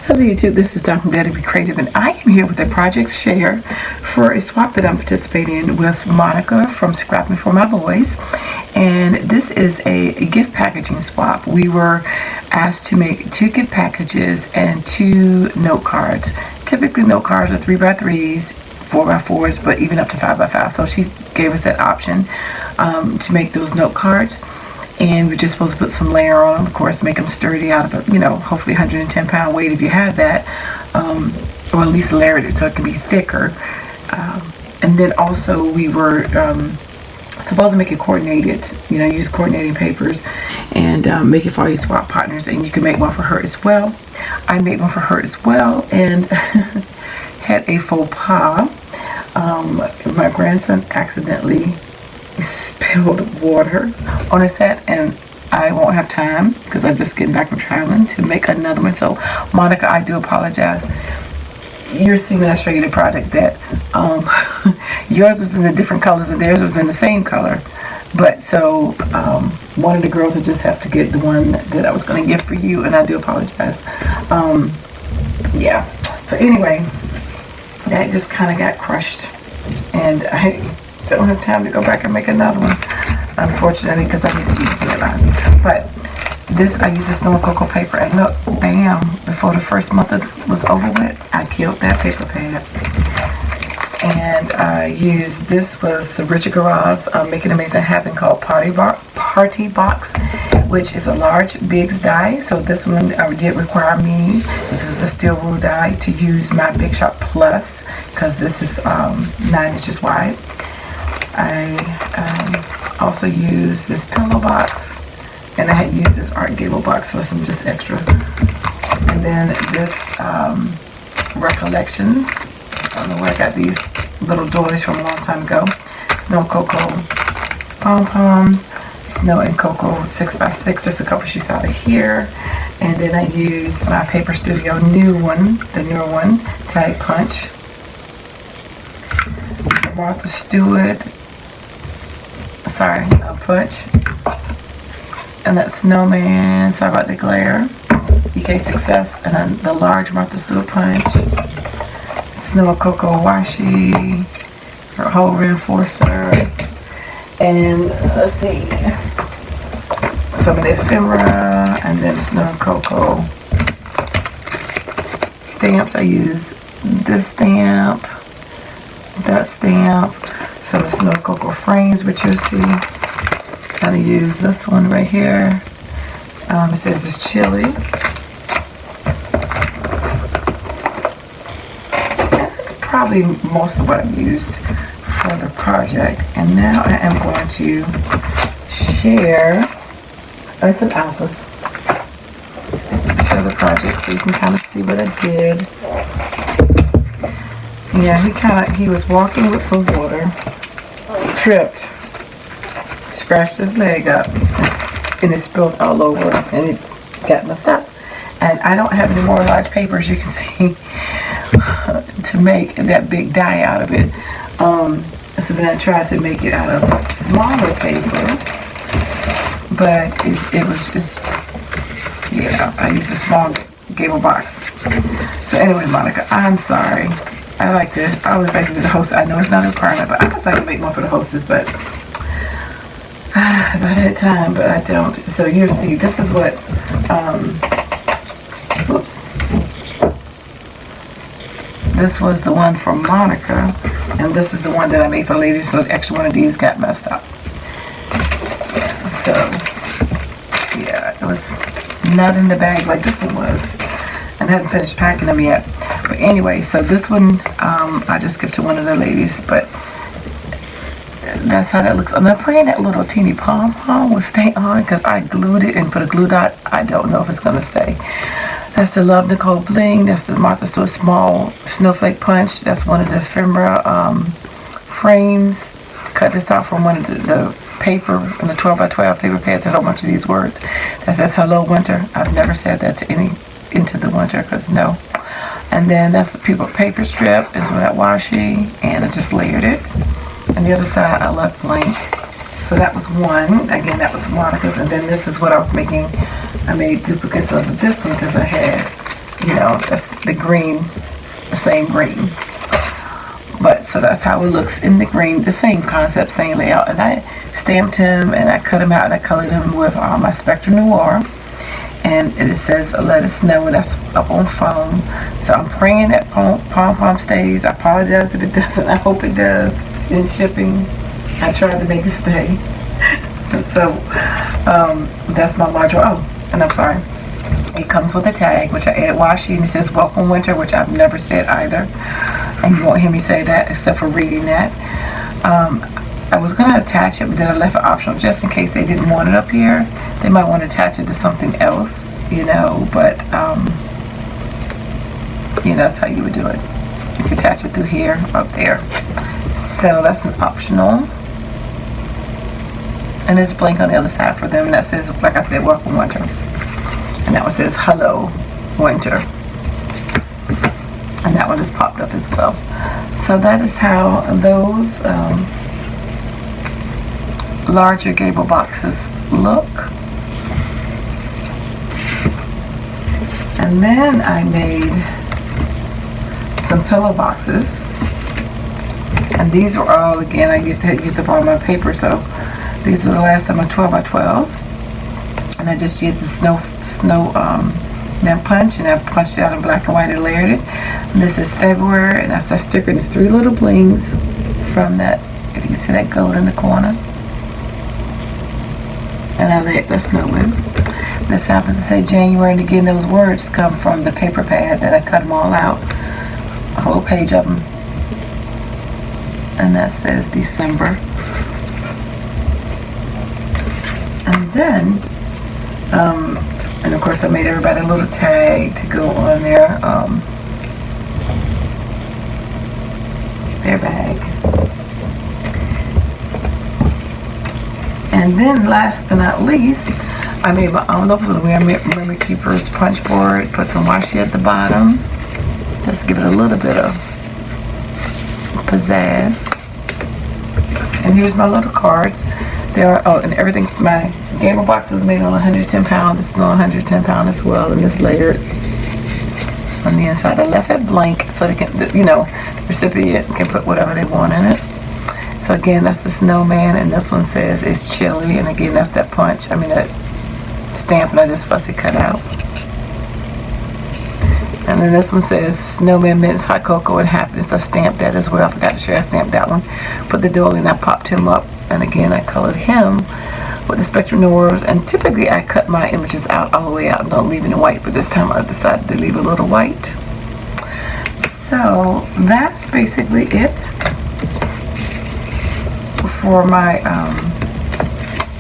Hello YouTube, this is Dawn from DaretoBeCreative, and I am here with a project share for a swap that I'm participating in with Monica from Scrappin4myboys. And this is a gift packaging swap. We were asked to make 2 gift packages and 2 note cards. Typically note cards are 3x3s, 4x4s, but even up to 5x5. So she gave us that option to make those note cards. And we're just supposed to put some layer on them, of course, make them sturdy out of, hopefully 110-pound weight if you had that, or at least layer it so it can be thicker. And then also we were supposed to make it coordinated, use coordinating papers and make it for all your swap partners, and you can make one for her as well. I made one for her as well and had a faux pas. My grandson accidentally spilled water on his set, and I won't have time because I'm just getting back from traveling to make another one. So Monica, I do apologize. You'll see when I show you the product that yours was in the different colors and theirs was in the same color, but so one of the girls will just have to get the one that I was going to get for you, and I do apologize. Yeah, so anyway, that just kind of got crushed, and I don't have time to go back and make another one, unfortunately, because I need to eat it out. But this, I used the snow and cocoa paper, and look, bam, before the first month was over with, I killed that paper pad. And I used, this was the Richard Garage Make It Amazing Happen called Party Box, which is a large Biggs die. So this one did require me, this is the steel wool die, to use my Big Shot Plus, because this is 9 inches wide. I also used this pillow box, and I had used this Art Gable box for some just extra. And then this Recollections. I don't know where I got these little doilies from a long time ago. Snow and Cocoa pom-poms, Snow and Cocoa 6x6, just a couple sheets out of here. And then I used my Paper Studio new one, the newer one, Tag Punch. Martha Stewart, punch, and that snowman, sorry about the glare, EK Success, and then the large Martha Stewart punch, Snow and Cocoa washi, her whole reinforcer, and let's see, some of the ephemera, and then Snow and Cocoa stamps. I use this stamp, that stamp, some of the Snow and Cocoa frames, which you'll see. I'm going to use this one right here. It says it's chili. That's probably most of what I used for the project. And now I am going to share some alphas. Share the project so you can kind of see what I did. Yeah, he was walking with some water, tripped, scratched his leg up, and it spilled all over, and it got messed up. And I don't have any more large papers, you can see, to make that big die out of it. So then I tried to make it out of smaller paper, but I used a small Gable box. So anyway, Monica, I'm sorry. I always like to do the host. I know it's not a requirement, but I just like to make one for the hostess, but if I had time, but I don't. So you'll see, this is what, this was the one from Monica, and this is the one that I made for ladies, so the extra one of these got messed up. So, yeah, it was not in the bag like this one was. And I haven't finished packing them yet. But anyway, so this one I just give to one of the ladies, but that's how that looks. And I'm praying that little teeny pom-pom will stay on, because I glued it and put a glue dot. I don't know if it's going to stay. That's the Love Nicole Bling. That's the Martha Stewart Small Snowflake Punch. That's one of the ephemera frames. Cut this out from one of the paper, in the 12x12 paper pads. I had a whole bunch of these words. That says Hello Winter. I've never said that to into the winter, because no. And then that's the paper strip and some of that washi, and I just layered it. And the other side I left blank. So that was one. Again, that was Monica's. And then this is what I was making. I made duplicates of this one because I had you know, that's the green, the same green. But so that's how it looks in the green, the same concept, same layout. And I stamped him and I cut him out and I colored him with my Spectrum Noir. And it says let us know, and that's up on foam. So I'm praying that pom stays. I apologize if it doesn't. I hope it does in shipping. I tried to make it stay. So that's my module. Oh, and I'm sorry. It comes with a tag, which I added washi, and it says welcome winter, which I've never said either. And you won't hear me say that except for reading that. I was going to attach it, but then I left it optional just in case they didn't want it up here. They might want to attach it to something else, you know, but, you know, that's how you would do it. You can attach it through here, up there. So that's an optional. And it's blank on the other side for them. And that says, like I said, welcome winter. And that one says hello winter. And that one just popped up as well. So that is how those larger gable boxes look. And then I made some pillow boxes. And these were all, again, I used to use up all my paper, so these were the last of my 12 by 12s. And I just used the snow that punch, and I punched out in black and white and layered it. And this is February, and that's that sticker. There's 3 little blings from that, if you can see that gold in the corner. And I let the snow in. This happens to say January, and again, those words come from the paper pad that I cut them all out. A whole page of them. And that says December. And then, and of course I made everybody a little tag to go on their bag. And then last but not least, I made my envelopes with a Memory Keepers punch board, put some washi at the bottom, just give it a little bit of pizzazz. And here's my little cards. There are, oh, and everything's, my gable box was made on 110 pound. This is on 110 pound as well, and it's layered on the inside. I left it blank so they can, you know, the recipient can put whatever they want in it. So again, that's the snowman, and this one says it's chilly, and again, that's that punch. I mean that stamp, and I just fussy cut out. And then this one says snowman mints, hot cocoa, and happiness. I stamped that as well. I forgot to share. I stamped that one. Put the doily, and I popped him up. And again, I colored him with the Spectrum Noirs. And typically, I cut my images out all the way out and don't leave any white. But this time, I decided to leave a little white. So that's basically it for my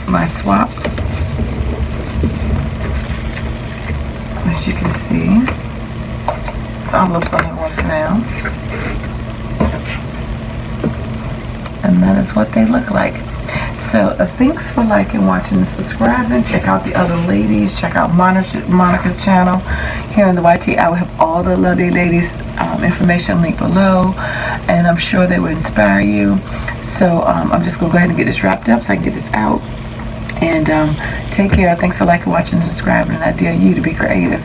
my swap. As you can see, the envelopes on the horse now. And that is what they look like. So thanks for liking, watching, and subscribing. Check out the other ladies. Check out Monica's channel here in the YT. I will have all the lovely ladies information linked below, and I'm sure they will inspire you. So I'm just going to go ahead and get this wrapped up so I can get this out. And take care. Thanks for liking, watching, and subscribing, and I dare you to be creative.